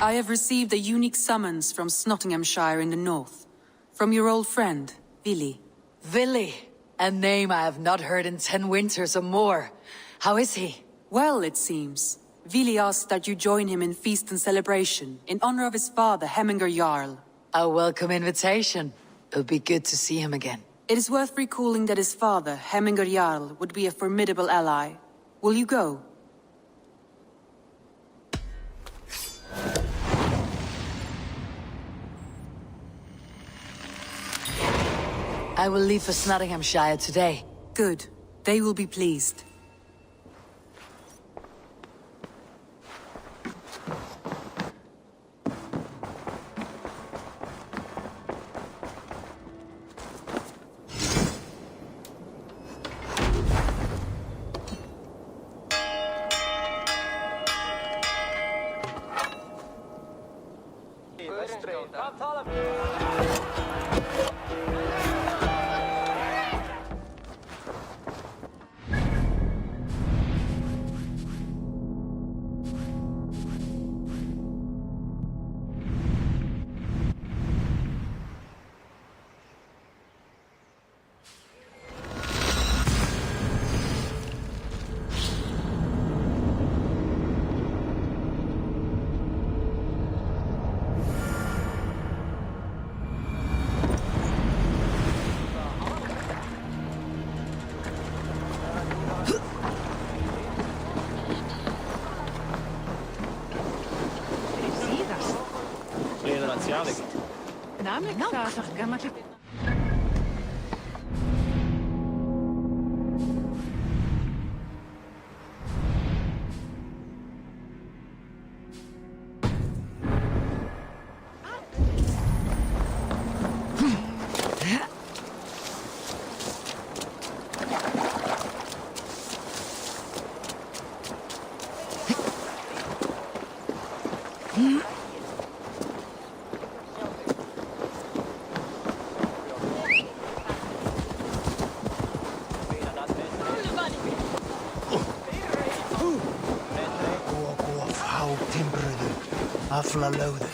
I have received a unique summons from Snotinghamscire in the north. From your old friend, Vili. Vili? A name I have not heard in 10 winters or more. How is he? Well, it seems. Vili asked that you join him in feast and celebration, in honor of his father, Hemminger Jarl. A welcome invitation. It'll be good to see him again. It is worth recalling that his father, Hemminger Jarl, would be a formidable ally. Will you go? I will leave for Snotinghamscire today. Good. They will be pleased. Namelijk graag gamma. Afla loaden.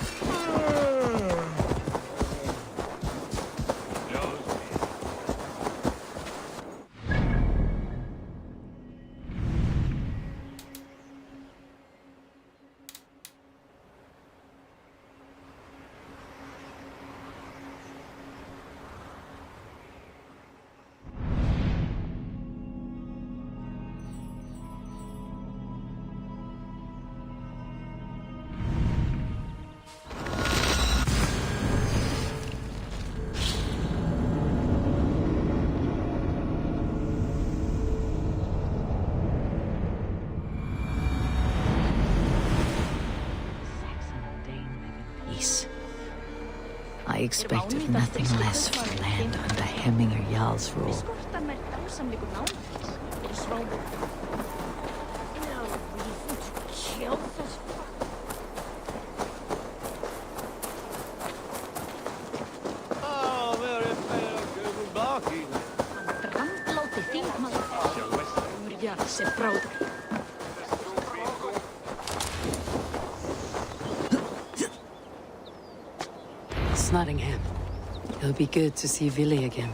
I expected nothing less from land under Hemminger Jarl's rule. Snotingham. It'll be good to see Vili again.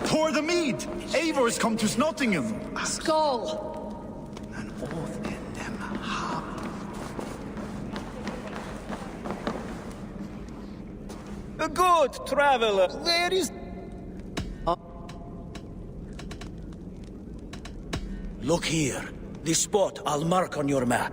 Pour the mead! Eivor has come to Snotingham! Skull! An oath in them. A good traveler. There is... Look here. The spot I'll mark on your map.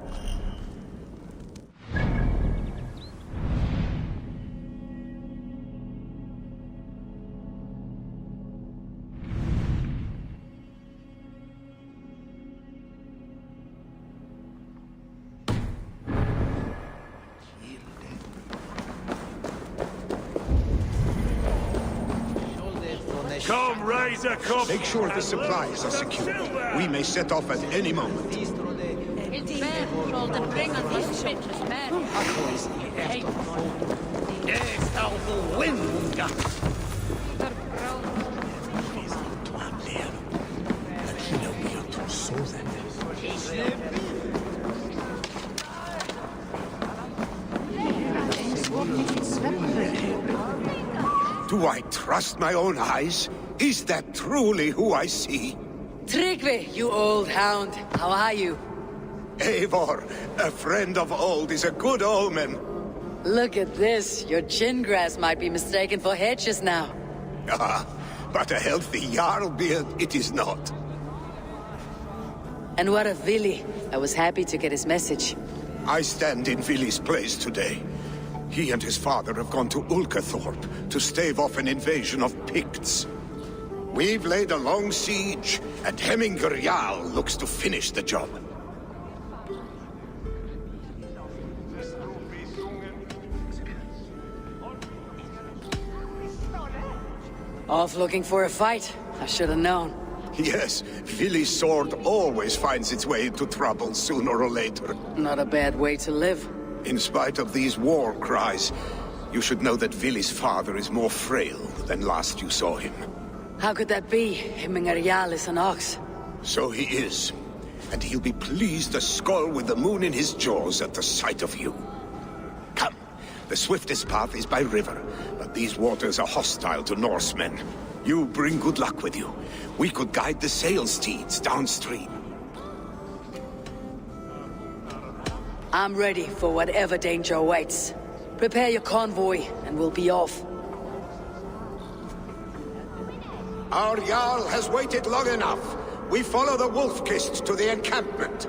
Come, raise a cup. Make sure the supplies are secure. We may set off at any moment. Do I trust my own eyes? Is that truly who I see? Tryggvi, you old hound. How are you? Eivor, a friend of old, is a good omen. Look at this. Your chin grass might be mistaken for hedges now. Ah, but a healthy Jarl beard it is not. And what of Vili? I was happy to get his message. I stand in Vili's place today. He and his father have gone to Ulkathorpe to stave off an invasion of Picts. We've laid a long siege, and Hemminger Jarl looks to finish the job. Off looking for a fight? I should have known. Yes, Vili's sword always finds its way into trouble sooner or later. Not a bad way to live. In spite of these war cries, you should know that Vili's father is more frail than last you saw him. How could that be? Hemminger Jarl is an ox. So he is. And he'll be pleased to skull with the moon in his jaws at the sight of you. Come, the swiftest path is by river, but these waters are hostile to Norsemen. You bring good luck with you. We could guide the sail steeds downstream. I'm ready for whatever danger awaits. Prepare your convoy, and we'll be off. Our Jarl has waited long enough. We follow the Wolf-Kist to the encampment.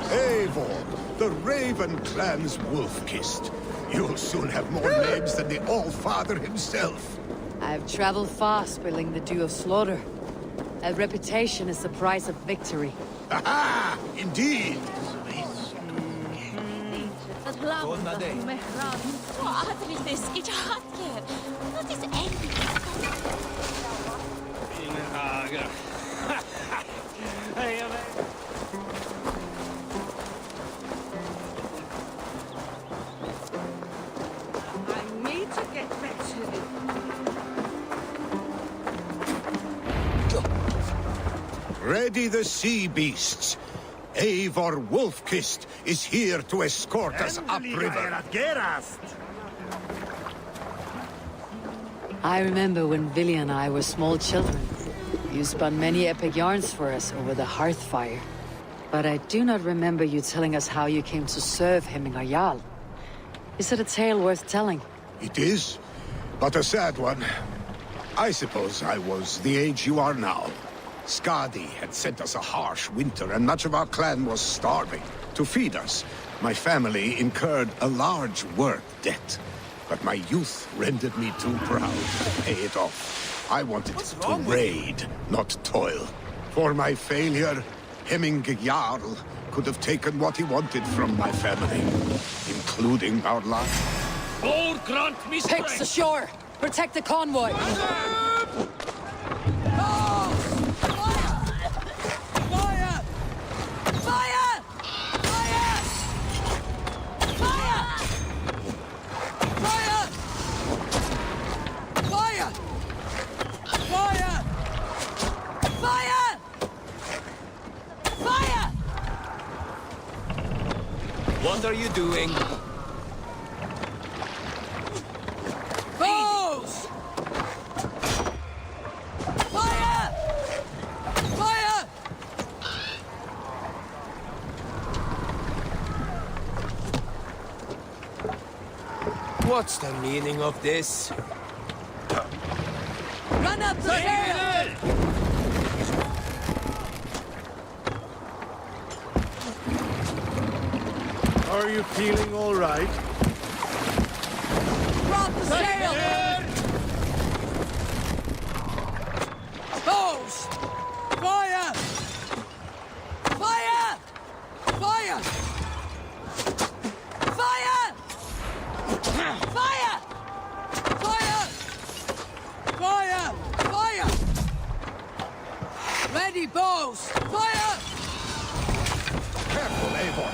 Eivor, the Raven clan's Wolf-Kist. You'll soon have more names than the All-Father himself. I've traveled far, spilling the dew of slaughter. A reputation is the price of victory. Aha! Indeed! Ready the sea beasts. Eivor Wolf-Kist is here to escort us upriver. I remember when Vili and I were small children. You spun many epic yarns for us over the hearth fire. But I do not remember you telling us how you came to serve Hemminger Jarl. Is it a tale worth telling? It is, but a sad one. I suppose I was the age you are now. Skadi had sent us a harsh winter, and much of our clan was starving. To feed us, my family incurred a large work debt. But my youth rendered me too proud to pay it off. I wanted to raid, not toil. For my failure, Hemminger Jarl could have taken what he wanted from my family, including our lives. Picks ashore! Protect the convoy! What are you doing? Bows! Fire! Fire! What's the meaning of this? Run up the sail! Are you feeling all right? Drop the sail! Bows! Fire! Fire! Fire! Fire! Fire! Fire! Fire! Fire! Ready, bows! Fire! Careful, Eivor.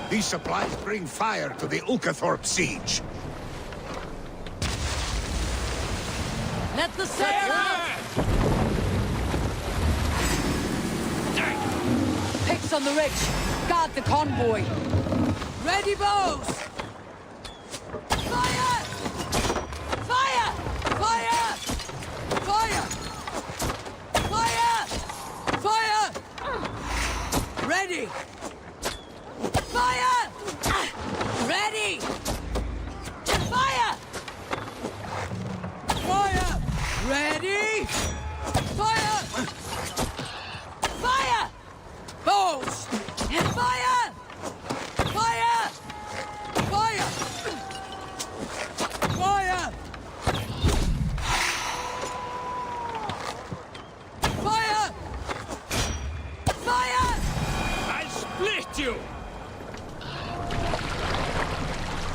These supplies bring fire to the Ulkathorpe siege. Let the sail out! Picks on the rich. Guard the convoy. Ready, bows! Fire! Fire! Fire! Fire! Fire! Fire! Ready! Fire! Ready! Fire! Fire! Ready! Fire! Fire! Bows! Fire! Fire! Fire! Fire! Fire! Fire! I'll split you!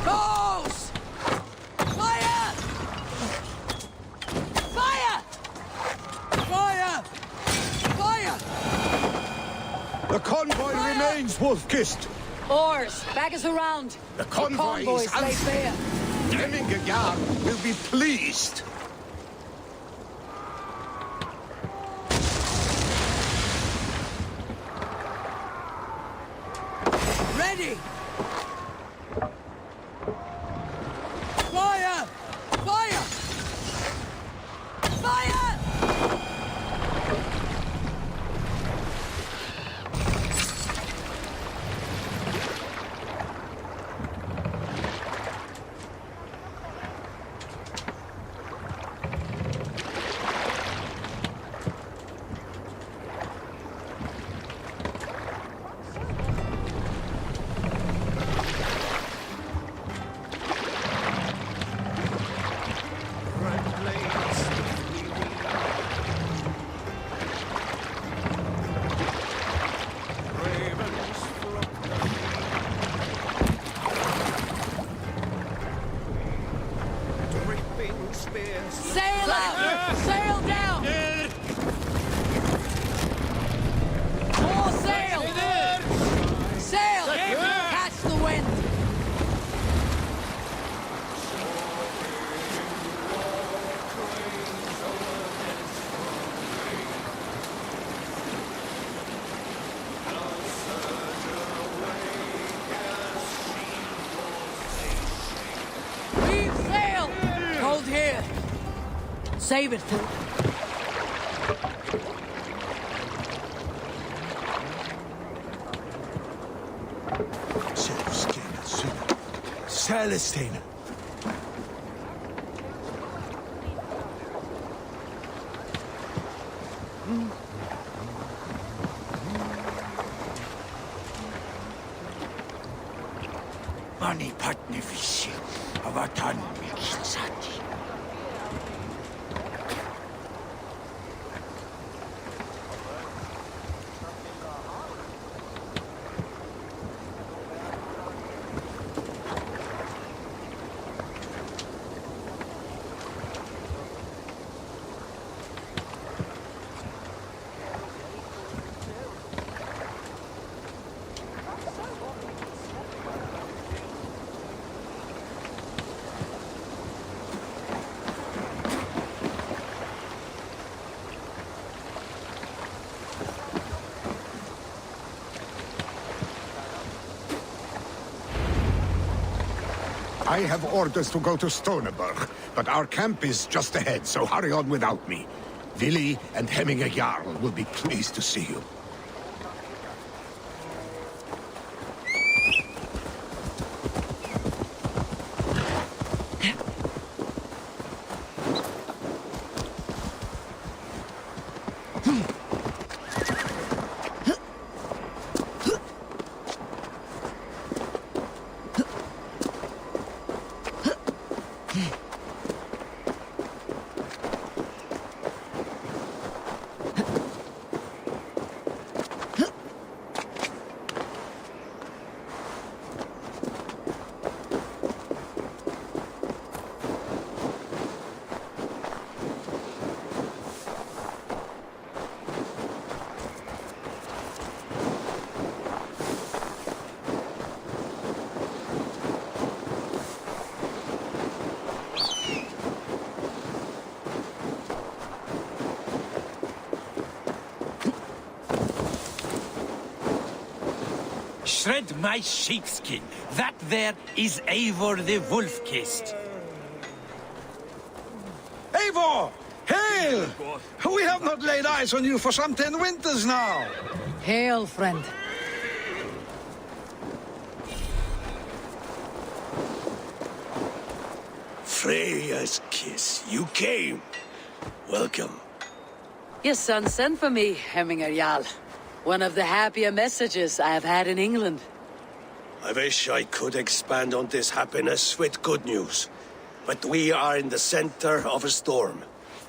Bows! Fire! Fire! Fire! Fire! The convoy remains, Wolf-Kissed. Oars! Back us around! The convoy Convoys is lay unsafe. bare! Hemminger Jarl will be pleased. Ready! Fire! Fire! Fire! Sail out! Sail down! More sail! Sail! Catch the wind! Leave sail! Hold here! Save it. Celestine. Mani patni visi, avatan miksati. I have orders to go to Stoneberg, but our camp is just ahead, so hurry on without me. Vili and Hemminger Jarl will be pleased to see you. Shred my sheepskin. That there is Eivor the Wolf-Kissed. Eivor! Hail! We have not laid eyes on you for some 10 winters now. Hail, friend. Freya's kiss. You came. Welcome. Your son sent for me, Hemminger Jarl. One of the happier messages I have had in England. I wish I could expand on this happiness with good news. But we are in the center of a storm.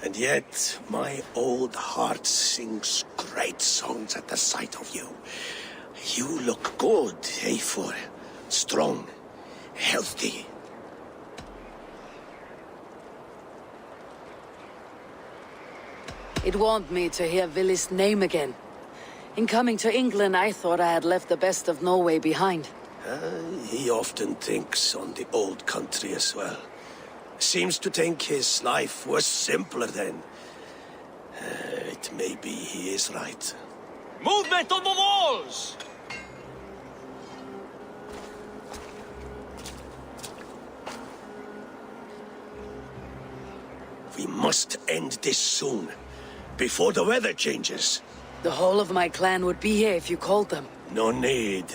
And yet, my old heart sings great songs at the sight of you. You look good, Eivor. Strong, healthy. It warmed me to hear Vili's name again. In coming to England, I thought I had left the best of Norway behind. He often thinks on the old country as well. Seems to think his life was simpler then. It may be he is right. Movement on the walls! We must end this soon, before the weather changes. The whole of my clan would be here if you called them. No need.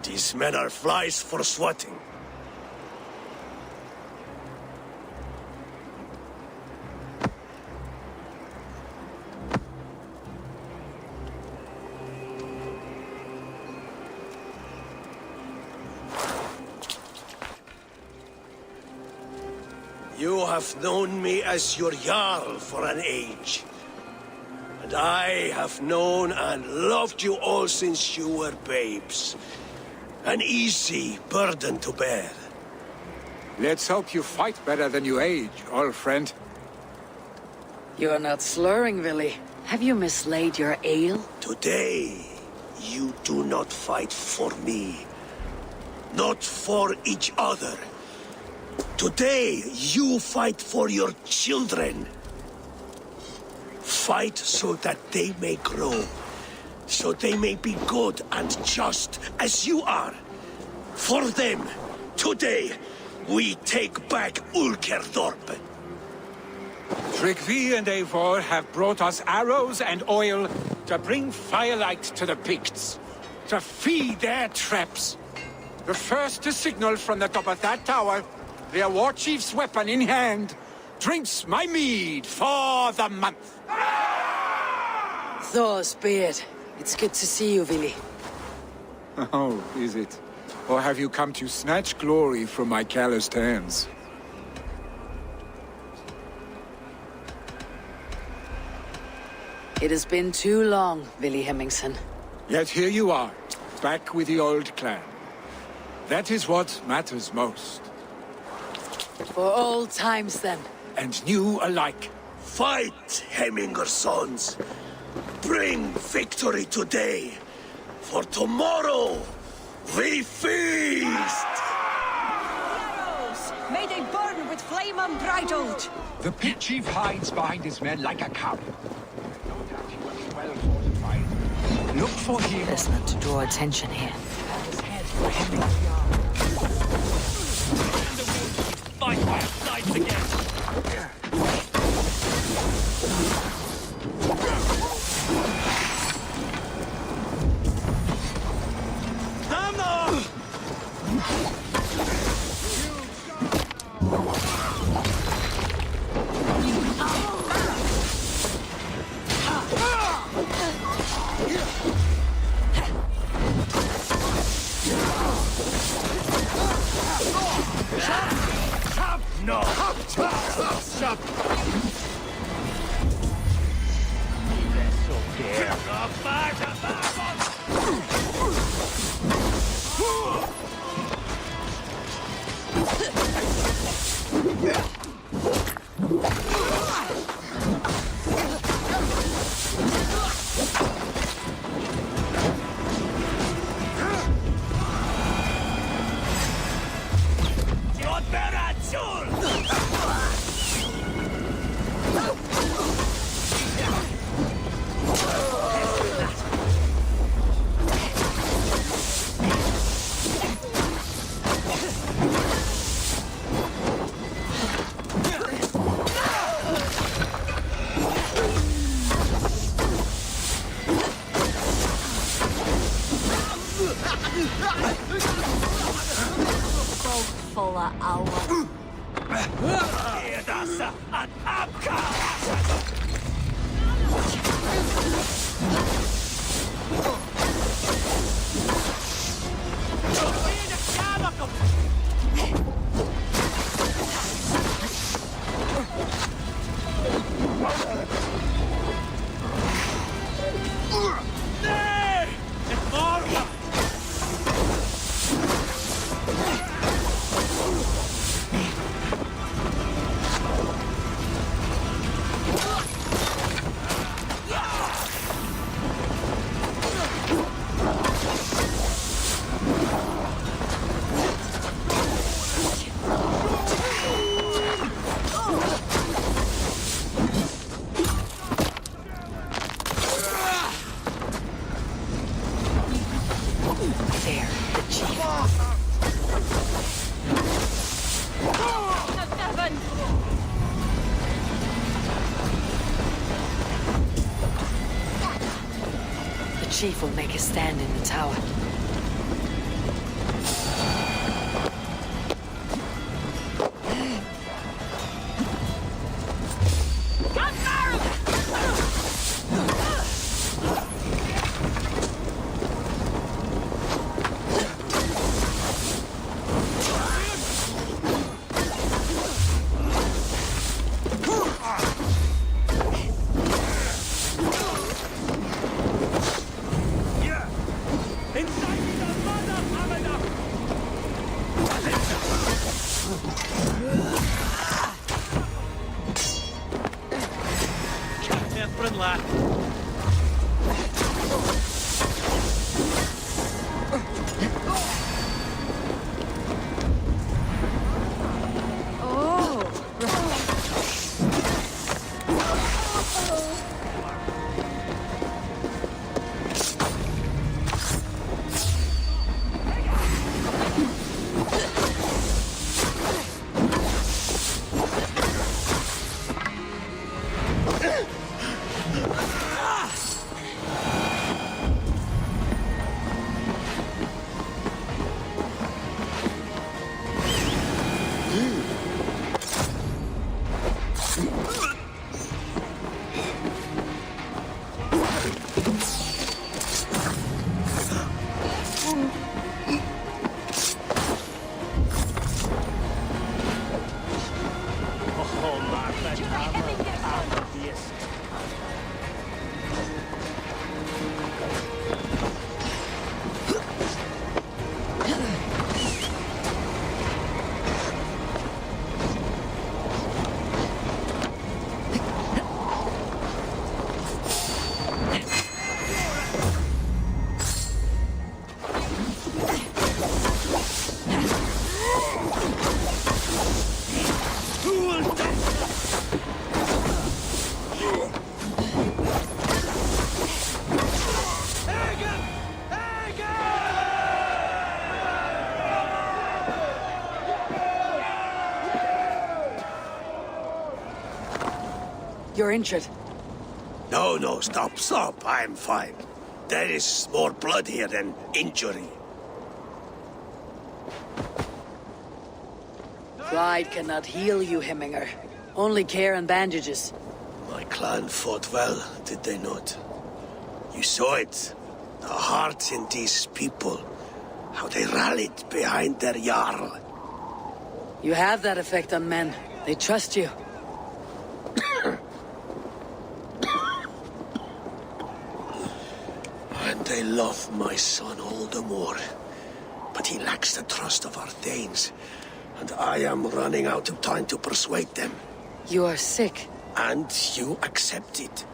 These men are flies for swatting. You have known me as your Jarl for an age. And I have known and loved you all since you were babes. An easy burden to bear. Let's hope you fight better than you age, old friend. You are not slurring, Vili. Have you mislaid your ale? Today, you do not fight for me. Not for each other. Today, you fight for your children. Fight so that they may grow. So they may be good and just as you are. For them, today, we take back Ulkerdorp. Tryggvi and Eivor have brought us arrows and oil to bring firelight to the Picts, to feed their traps. The first to signal from the top of that tower, their war chief's weapon in hand, drinks my mead for the month. Thor's beard. It's good to see you, Vili. Oh, is it? Or have you come to snatch glory from my calloused hands? It has been too long, Vili Hemmingson. Yet here you are, back with the old clan. That is what matters most. For old times, then. And new alike. Fight, Hemminger sons. Bring victory today. For tomorrow, we feast! Arrows! May they burn with flame unbridled! The pit chief hides behind his men like a coward. No doubt he was well fortified. Look for him. Best not to draw attention here. And his head for Hemminger Jarl. fight by our sides again. No! Shut! Voller Aue. The chief will make a stand in the tower. You're injured. No, stop. I'm fine. There is more blood here than injury. Pride cannot heal you, Hemminger. Only care and bandages. My clan fought well, did they not? You saw it. The heart in these people. How they rallied behind their Jarl. You have that effect on men. They trust you. And they love my son all the more. But he lacks the trust of our Danes. And I am running out of time to persuade them. You are sick. And you accept it.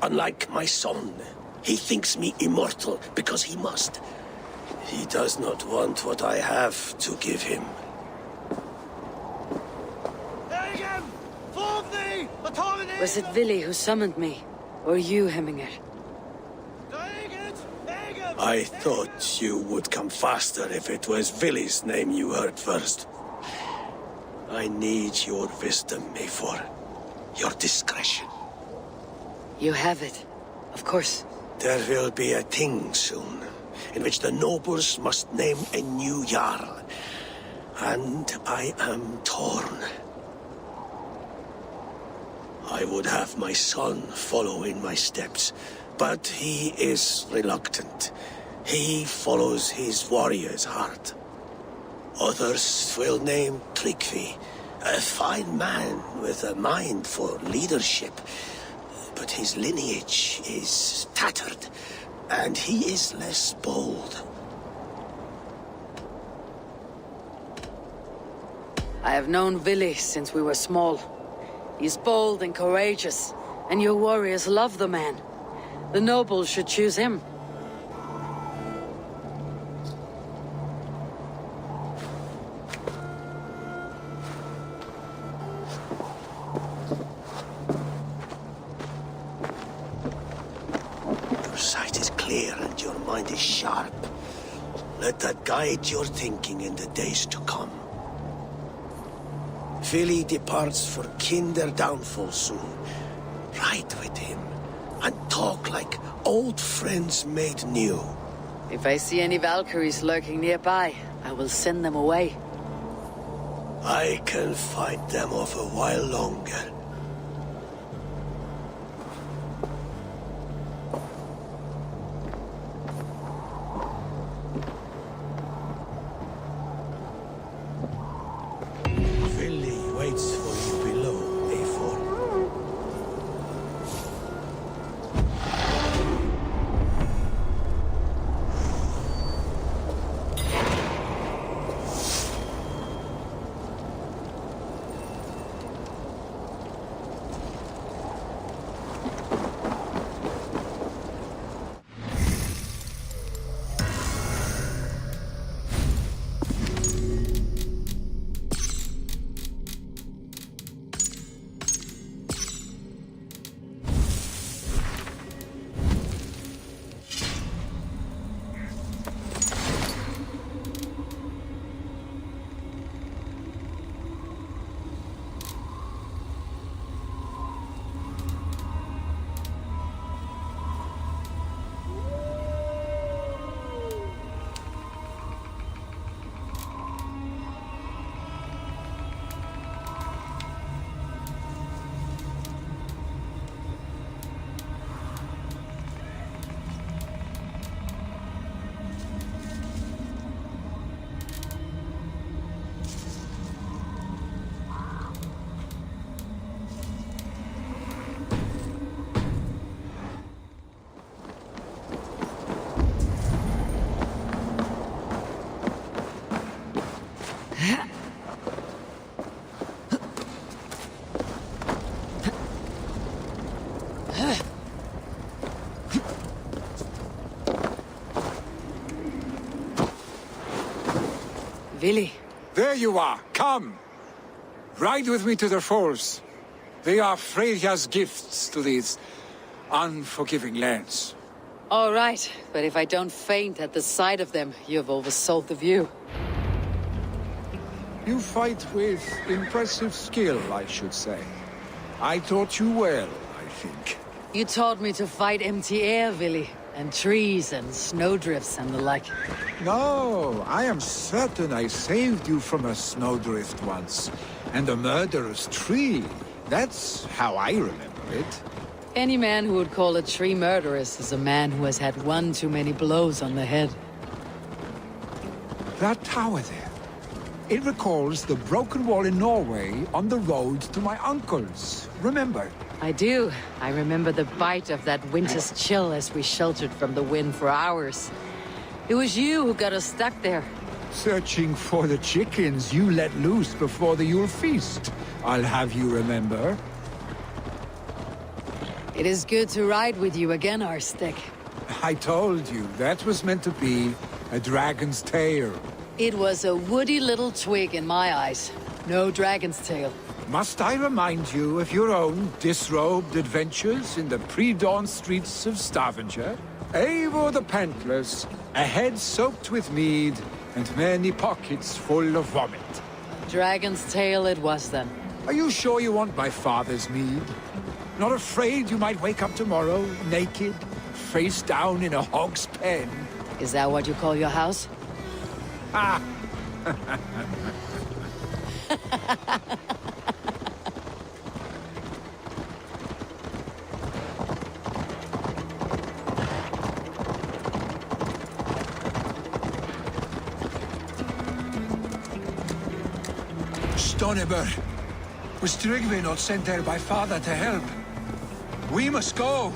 Unlike my son, he thinks me immortal because he must. He does not want what I have to give him. Was it Vili who summoned me? Or you, Hemminger? I thought you would come faster if it was Vili's name you heard first. I need your wisdom, Mayfor. Your discretion. You have it. Of course. There will be a thing soon, in which the nobles must name a new Jarl. And I am torn. I would have my son follow in my steps, but he is reluctant. He follows his warrior's heart. Others will name Tryggvi, a fine man with a mind for leadership. But his lineage is tattered, and he is less bold. I have known Vili since we were small. He's bold and courageous, and your warriors love the man. The nobles should choose him. Your sight is clear and your mind is sharp. Let that guide your thinking in the days to come. Vili departs for Kinder downfall soon. Ride with him, and talk like old friends made new. If I see any Valkyries lurking nearby, I will send them away. I can fight them off a while longer. Waits for you below, A4. Vili. There you are. Come. Ride with me to the falls. They are Freya's gifts to these unforgiving lands. All right, but if I don't faint at the sight of them, you have oversold the view. You fight with impressive skill, I should say. I taught you well, I think. You taught me to fight empty air, Willy. And trees and snowdrifts and the like. No, I am certain I saved you from a snowdrift once. And a murderous tree. That's how I remember it. Any man who would call a tree murderous is a man who has had one too many blows on the head. That tower there. It recalls the broken wall in Norway on the road to my uncle's. Remember? I do. I remember the bite of that winter's chill as we sheltered from the wind for hours. It was you who got us stuck there. Searching for the chickens you let loose before the Yule feast. I'll have you remember. It is good to ride with you again, Arstic. I told you, that was meant to be a dragon's tail. It was a woody little twig in my eyes. No dragon's tail. Must I remind you of your own disrobed adventures in the pre-dawn streets of Stavanger? Eivor the Pantless, a head soaked with mead, and many pockets full of vomit. Dragon's tail it was then. Are you sure you want my father's mead? Not afraid you might wake up tomorrow, naked, face down in a hog's pen? Is that what you call your house? Ah! Stonebur, was Tryggvi not sent there by father to help? We must go!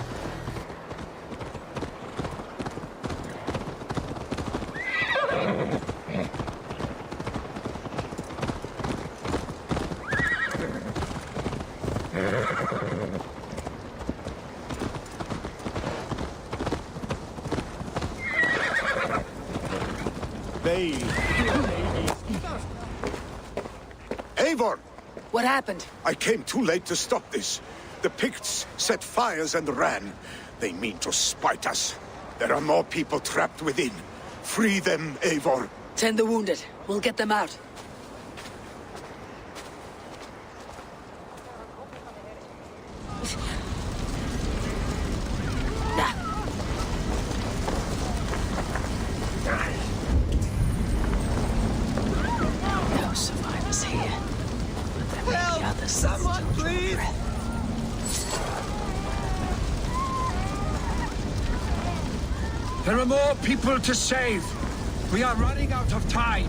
Eivor! What happened? I came too late to stop this. The Picts set fires and ran. They mean to spite us. There are more people trapped within. Free them, Eivor. Tend the wounded. We'll get them out. No survivors here. But there may be others. Someone, please! There are more people to save. We are running out of time.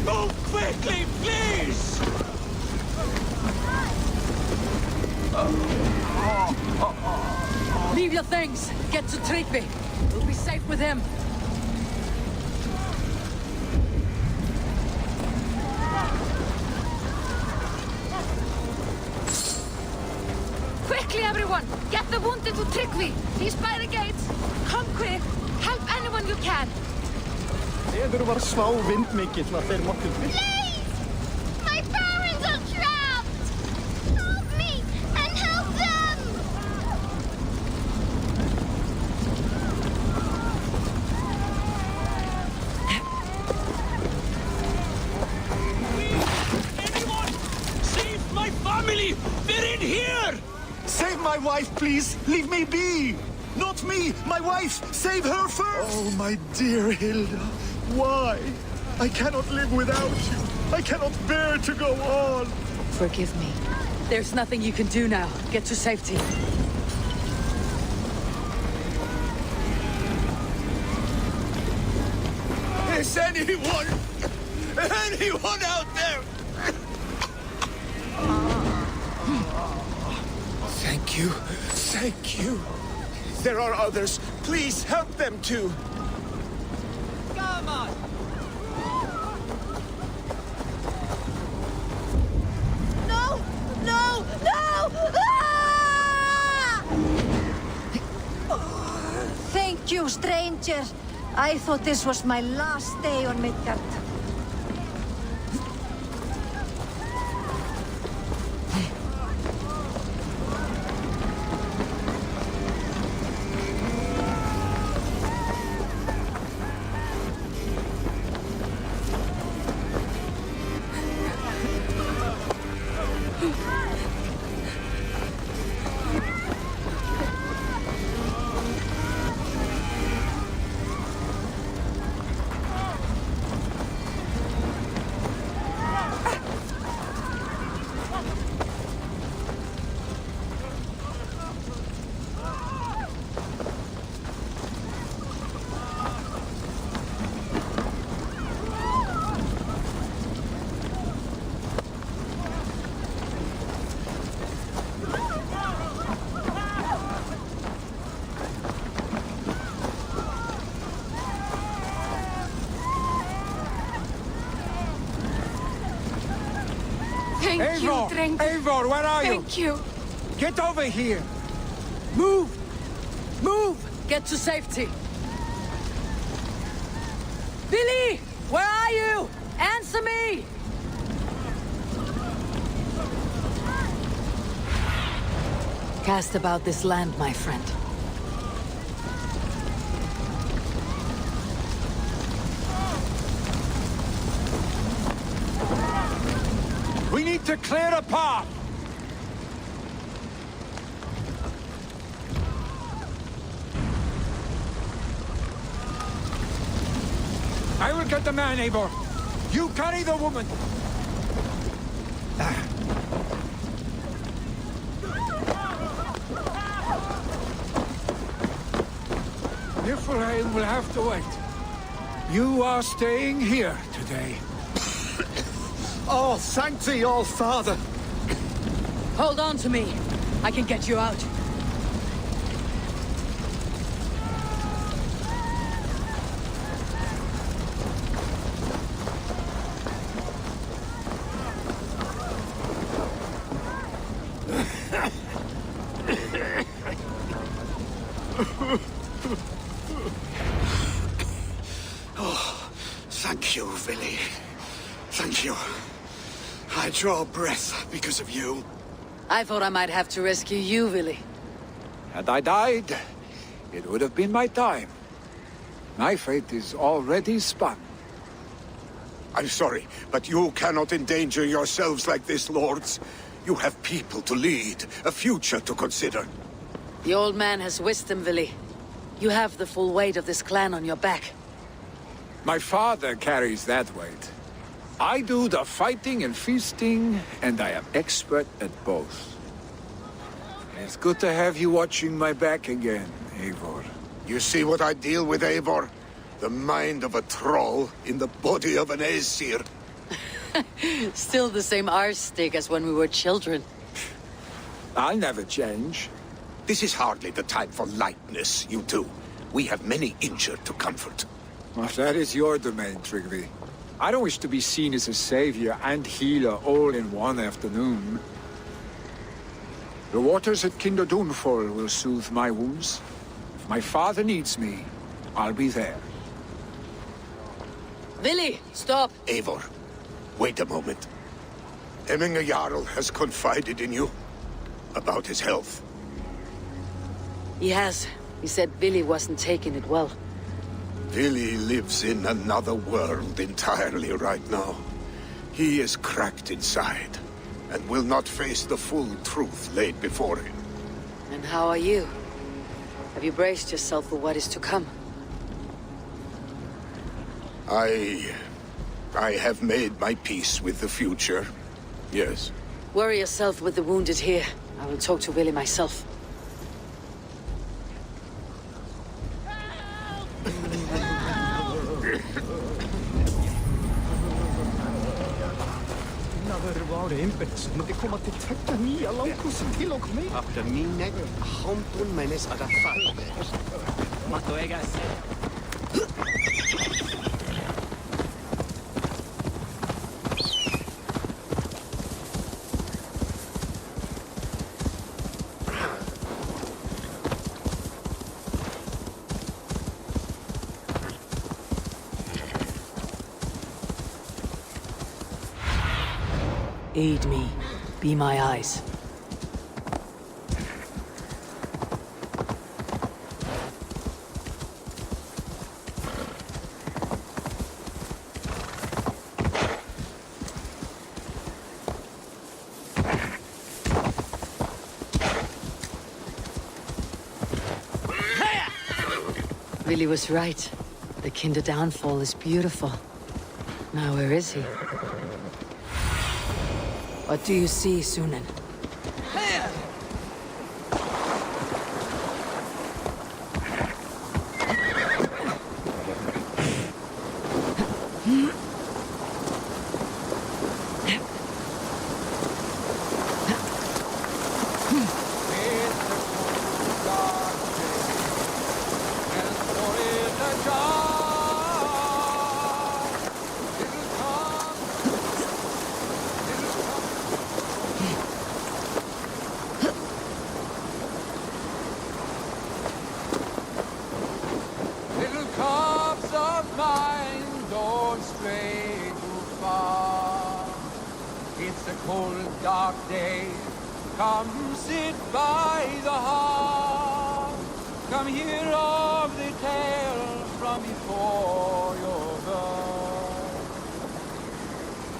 Move quickly, please! Leave your things. Get to Tryggvi. We'll be safe with him. Quickly, everyone! Get the wounded to Tryggvi! He's by the gates! Come quick! Help anyone you can! Det var svå vindmikkel til at þeir måtte. Please! My parents are trapped! Help me and help them! Anyone! Save my family! They're in here! Save my wife, please! Leave me be! Not me! My wife! Save her first! Oh, my dear Hilda. Why? I cannot live without you. I cannot bear to go on. Forgive me. There's nothing you can do now. Get to safety. Is anyone out there? Thank you. Thank you. There are others. Please help them too. Come on! No! No! No! Ah! Thank you, stranger. I thought this was my last day on Midgard. Thank you, Eivor! Dreng. Eivor, where are you? Thank you. Get over here! Move! Move! Get to safety. Billy! Where are you? Answer me! Cast about this land, my friend. We need to clear a path! I will get the man, Eivor. You carry the woman. Niflheim will have to wait. You are staying here today. Oh, thank thee, All-Father! Hold on to me. I can get you out. Thank you, Villy. Thank you. I draw breath because of you. I thought I might have to rescue you, Willy. Had I died, it would have been my time. My fate is already spun. I'm sorry, but you cannot endanger yourselves like this, lords. You have people to lead, a future to consider. The old man has wisdom, Willy. You have the full weight of this clan on your back. My father carries that weight. I do the fighting and feasting, and I am expert at both. It's good to have you watching my back again, Eivor. You see what I deal with, Eivor? The mind of a troll in the body of an Aesir. Still the same arse stick as when we were children. I'll never change. This is hardly the time for lightness, you two. We have many injured to comfort. Well, that is your domain, Tryggvi. I don't wish to be seen as a savior and healer all in one afternoon. The waters at Kinderdunfol will soothe my wounds. If my father needs me, I'll be there. Willy, stop! Eivor, wait a moment. Hemminger Jarl has confided in you about his health. He has. He said Willy wasn't taking it well. Willy lives in another world entirely right now. He is cracked inside, and will not face the full truth laid before him. And how are you? Have you braced yourself for what is to come? I have made my peace with the future, yes. Worry yourself with the wounded here. I will talk to Willy myself. After me neck, hampun menes adafal. Matoegas. Aid me. Be my eyes. Willy was right. The Kinder downfall is beautiful. Now where is he? What do you see, Sunan? mind, don't stray too far. It's a cold, dark day. Come sit by the hearth. Come hear of the tale from before your birth.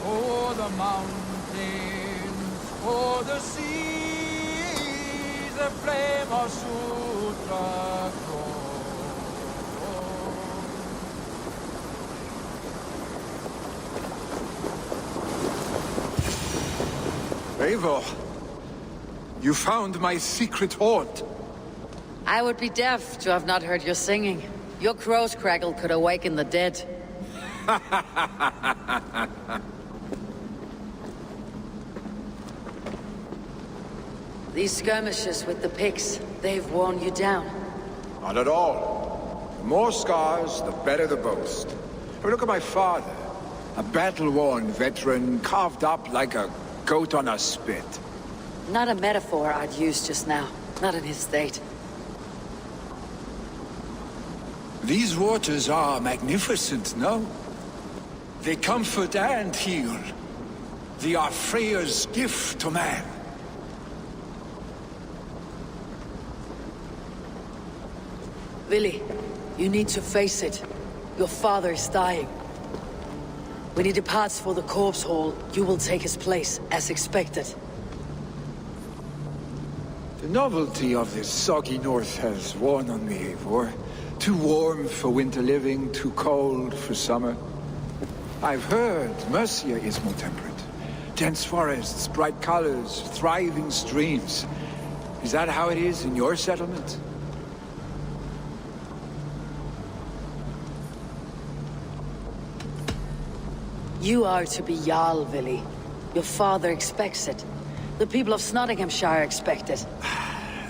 O'er the mountains, o'er the seas, the flame of Sutra glows. Eivor, you found my secret haunt. I would be deaf to have not heard your singing. Your crow's crackle could awaken the dead. These skirmishes with the pigs, they've worn you down. Not at all. The more scars, the better the boast. But look at my father. A battle-worn veteran, carved up like a goat on a spit. Not a metaphor I'd use just now. Not in his state. These waters are magnificent, no? They comfort and heal. They are Freya's gift to man. Vili, you need to face it. Your father is dying. When he departs for the corpse hall, you will take his place, as expected. The novelty of this soggy north has worn on me, Eivor. Too warm for winter living, too cold for summer. I've heard Mercia is more temperate. Dense forests, bright colors, thriving streams. Is that how it is in your settlement? You are to be Jarl, Vili. Your father expects it. The people of Snotinghamscire expect it.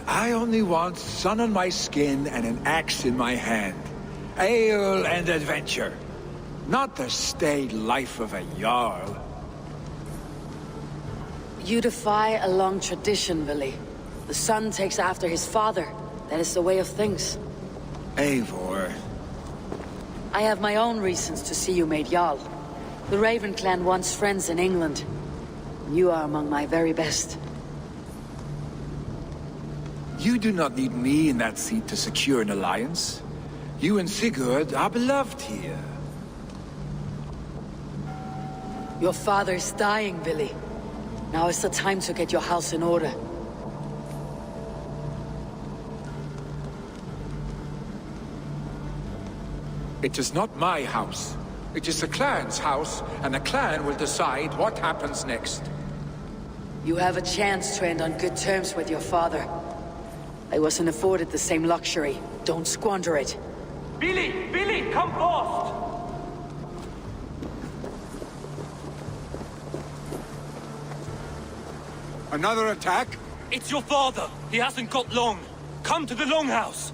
I only want sun on my skin and an axe in my hand. Ale and adventure. Not the staid life of a Jarl. You defy a long tradition, Vili. The son takes after his father. That is the way of things. Eivor. I have my own reasons to see you made Jarl. The Raven clan wants friends in England. You are among my very best. You do not need me in that seat to secure an alliance. You and Sigurd are beloved here. Your father is dying, Vili. Now is the time to get your house in order. It is not my house. It is the clan's house, and the clan will decide what happens next. You have a chance to end on good terms with your father. I wasn't afforded the same luxury. Don't squander it. Billy! Billy, come fast! Another attack? It's your father! He hasn't got long! Come to the Longhouse!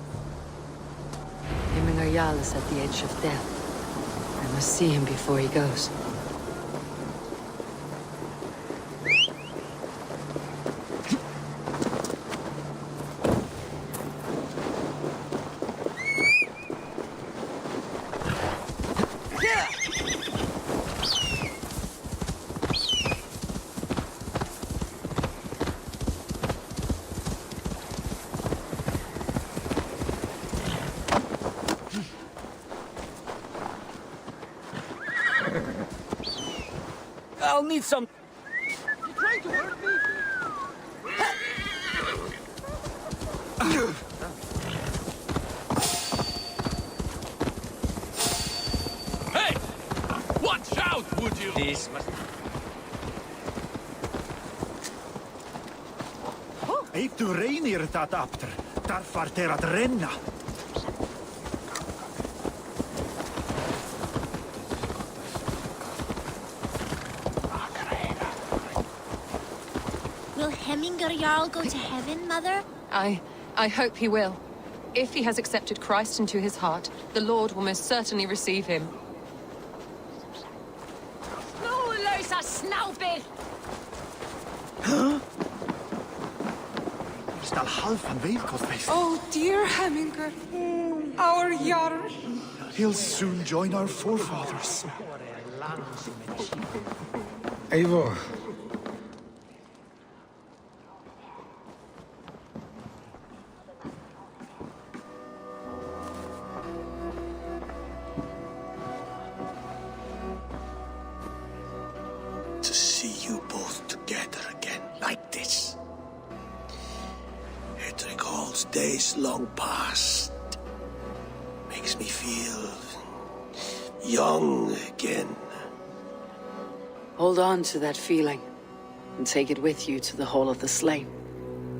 Himmingar Jarl is at the edge of death. I must see him before he goes. I'll need some... You trying to hurt me? Hey! Watch out, would you? This must... Eitu reinir dat after. Daar farter at renna. Will Hemmingar Jarl go to heaven, Mother? I hope he will. If he has accepted Christ into his heart, the Lord will most certainly receive him. Stal half van weefkost. Oh, dear Hemmingar. Our Jarl. He'll soon join our forefathers. Eivor. To see you both together again like this. It recalls days long past. Makes me feel young again. Hold on to that feeling, and take it with you to the Hall of the Slain.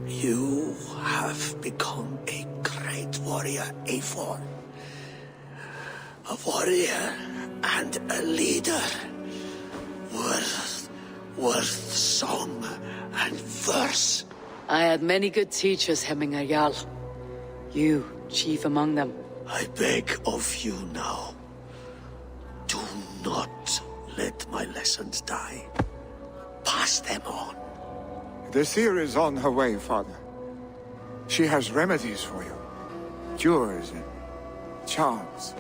You have become a great warrior, Eivor. A warrior and a leader. Worth song and verse. I had many good teachers, Hemminger Jarl. You, chief among them. I beg of you now, do not let my lessons die. Pass them on. The seer is on her way, Father. She has remedies for you. Cures and charms.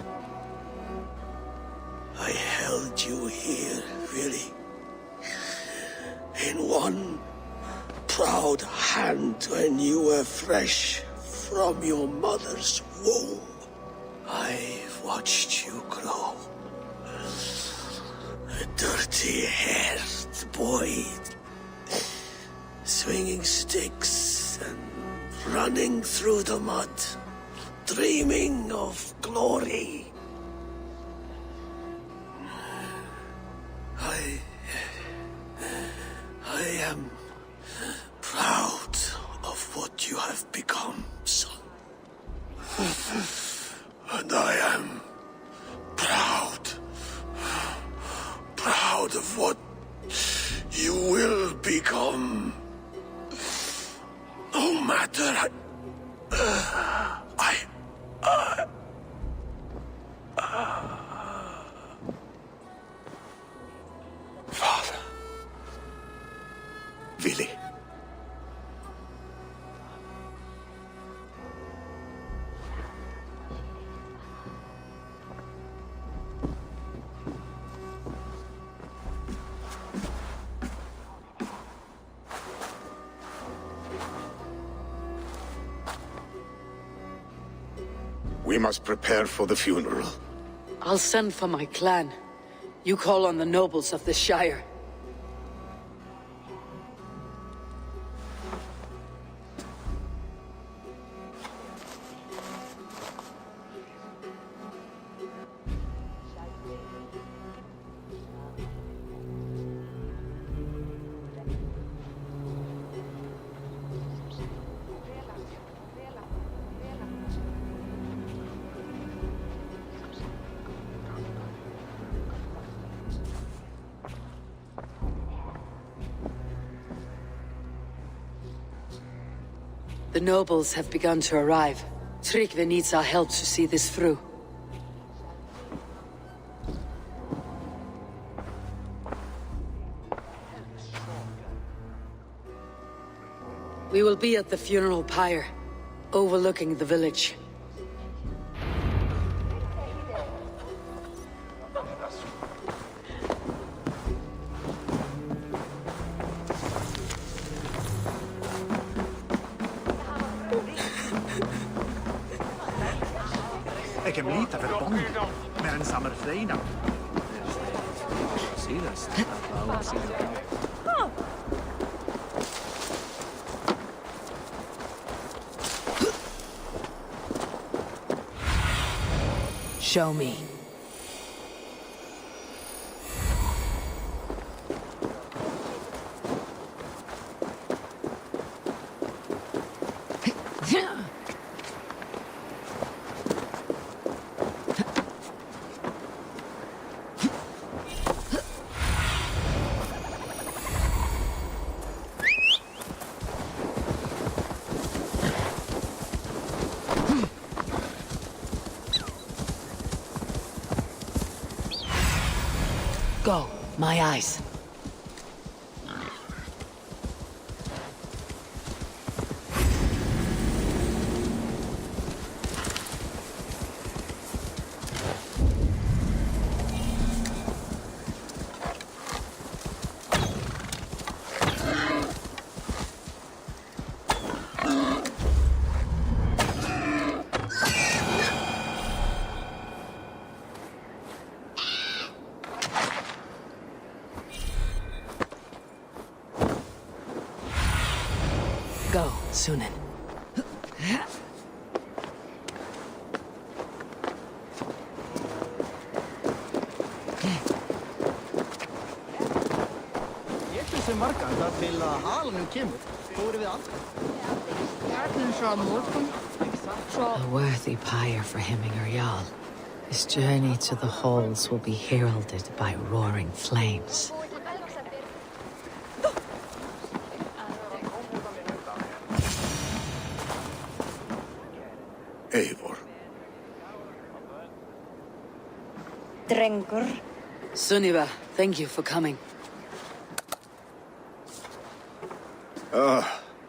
I held you here, really. In one proud hand when you were fresh from your mother's womb. I've watched you grow. A dirty-haired boy, swinging sticks and running through the mud, dreaming of glory. I am proud of what you have become, son. And I am proud of what you will become. No matter Father. Vili. We must prepare for the funeral. I'll send for my clan. You call on the nobles of the Shire. The nobles have begun to arrive. Tryggvi needs our help to see this through. We will be at the funeral pyre, overlooking the village. Jeg er lite forbundet med den samme freina. Show me. Go, my eyes. Go, Sunan. A worthy pyre for Hemingr Jarl. His journey to the halls will be heralded by roaring flames. Eivor. Drengur. Sunniva, thank you for coming.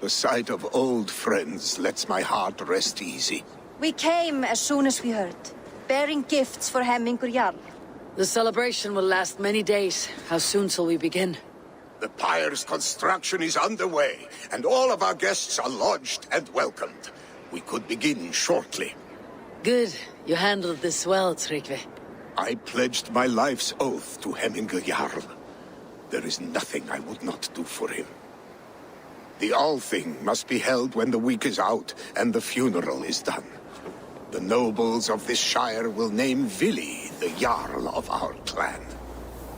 The sight of old friends lets my heart rest easy. We came as soon as we heard, bearing gifts for Hemingr Jarl. The celebration will last many days. How soon till we begin? The pyre's construction is underway, and all of our guests are lodged and welcomed. We could begin shortly. Good. You handled this well, Tryggvi. I pledged my life's oath to Hemingr Jarl. There is nothing I would not do for him. The Althing must be held when the week is out and the funeral is done. The nobles of this shire will name Vili the Jarl of our clan.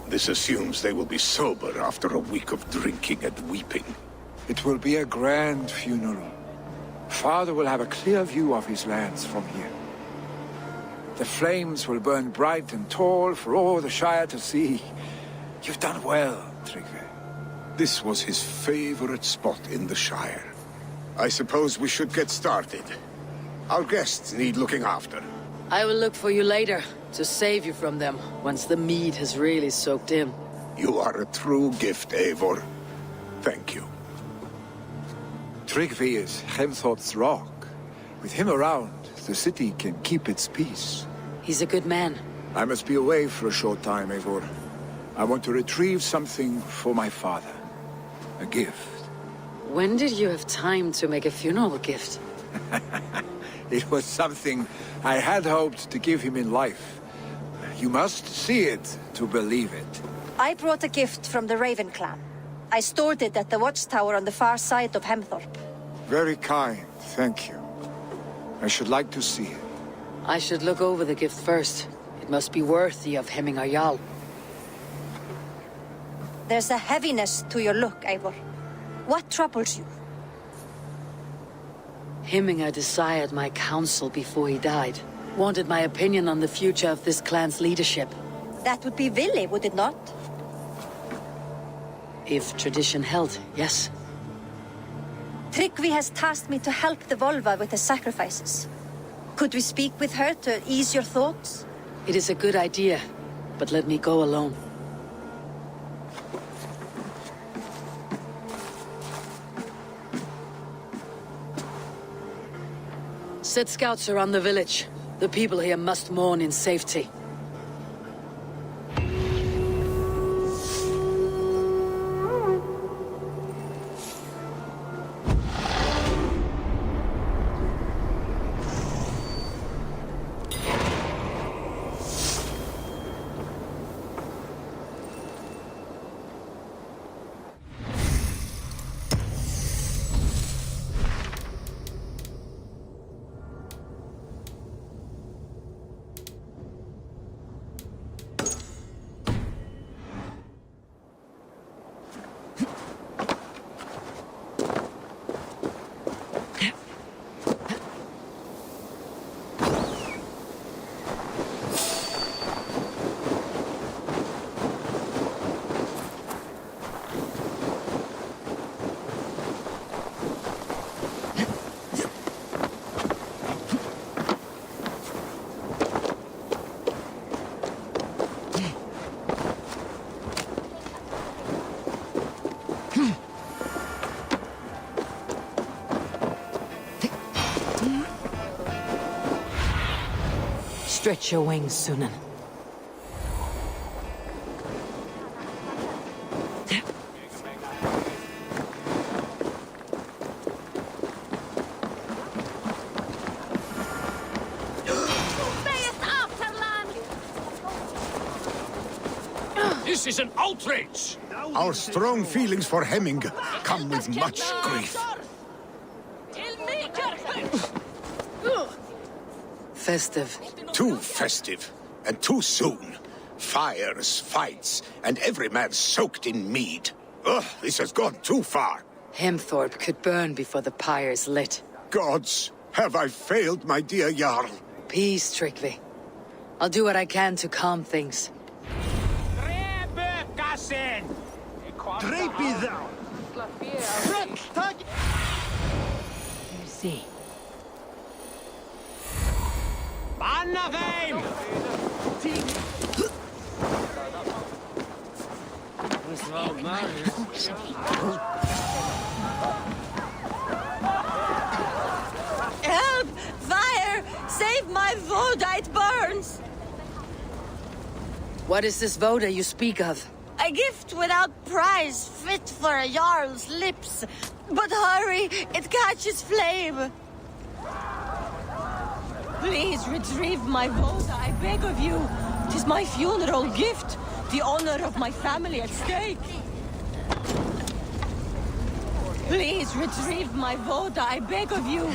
This assumes they will be sober after a week of drinking and weeping. It will be a grand funeral. Father will have a clear view of his lands from here. The flames will burn bright and tall for all the Shire to see. You've done well, Tryggvi. This was his favorite spot in the Shire. I suppose we should get started. Our guests need looking after. I will look for you later, to save you from them, once the mead has really soaked in. You are a true gift, Eivor. Thank you. Tryggvi is Hemthorp's rock. With him around, the city can keep its peace. He's a good man. I must be away for a short time, Eivor. I want to retrieve something for my father. A gift. When did you have time to make a funeral gift? It was something I had hoped to give him in life. You must see it to believe it. I brought a gift from the Raven clan. I stored it at the watchtower on the far side of Hemthorp. Very kind, thank you. I should like to see it. I should look over the gift first. It must be worthy of Hemingr Jarl. There's a heaviness to your look, Eivor. What troubles you? Hemingr desired my counsel before he died. Wanted my opinion on the future of this clan's leadership. That would be Vili, would it not? If tradition held, yes. Tryggvi has tasked me to help the Volva with the sacrifices. Could we speak with her to ease your thoughts? It is a good idea, but let me go alone. Set scouts around the village. The people here must mourn in safety. Stretch your wings, Sunan. This is an outrage! Our strong feelings for Hemming come with much grief. festive. Too festive, and too soon. Fires, fights, and every man soaked in mead. Ugh, this has gone too far. Hemthorpe could burn before the pyre's lit. Gods, have I failed my dear Jarl? Peace, Tryggvi. I'll do what I can to calm things. Drepi thou! You see. Banna þeim! Help! Fire! Save my Voda, it burns! What is this Voda you speak of? A gift without price, fit for a Jarl's lips. But hurry, it catches flame. Please retrieve my Voda, I beg of you. 'Tis my funeral gift, the honor of my family at stake. Please retrieve my Voda, I beg of you.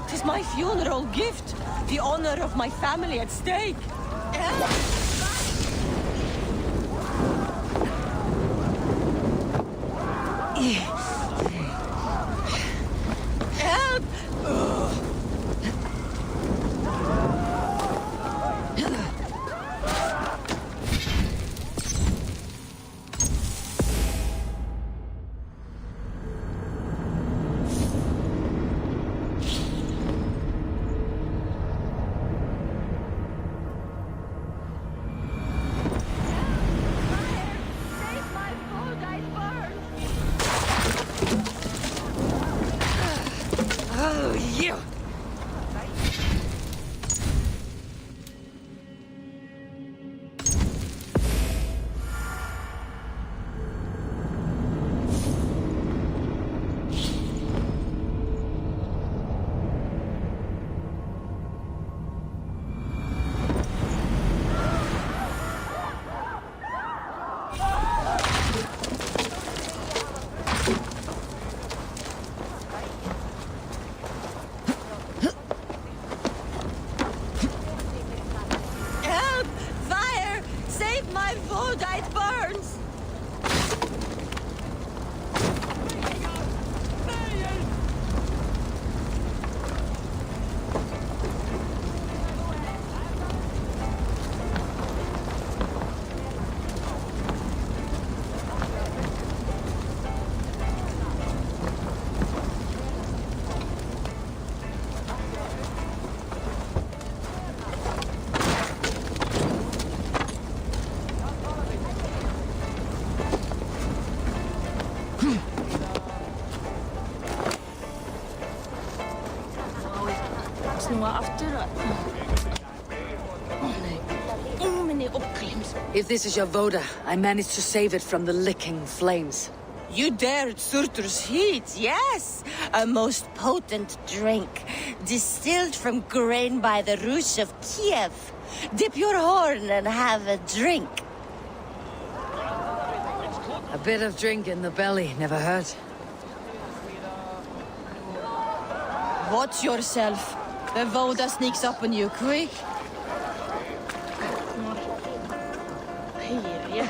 'Tis my funeral gift, the honor of my family at stake. Help! Oh, you! Help! Fire! Save my Voda, it burns! Snúa aftur og... Nei, uppglims. If this is your Voda, I managed to save it from the licking flames. You dared Surtur's heat, yes! A most potent drink, distilled from grain by the Rus of Kiev. Dip your horn and have a drink. A bit of drink in the belly never hurt. Watch yourself. The Voda sneaks up on you quick. Here, yeah.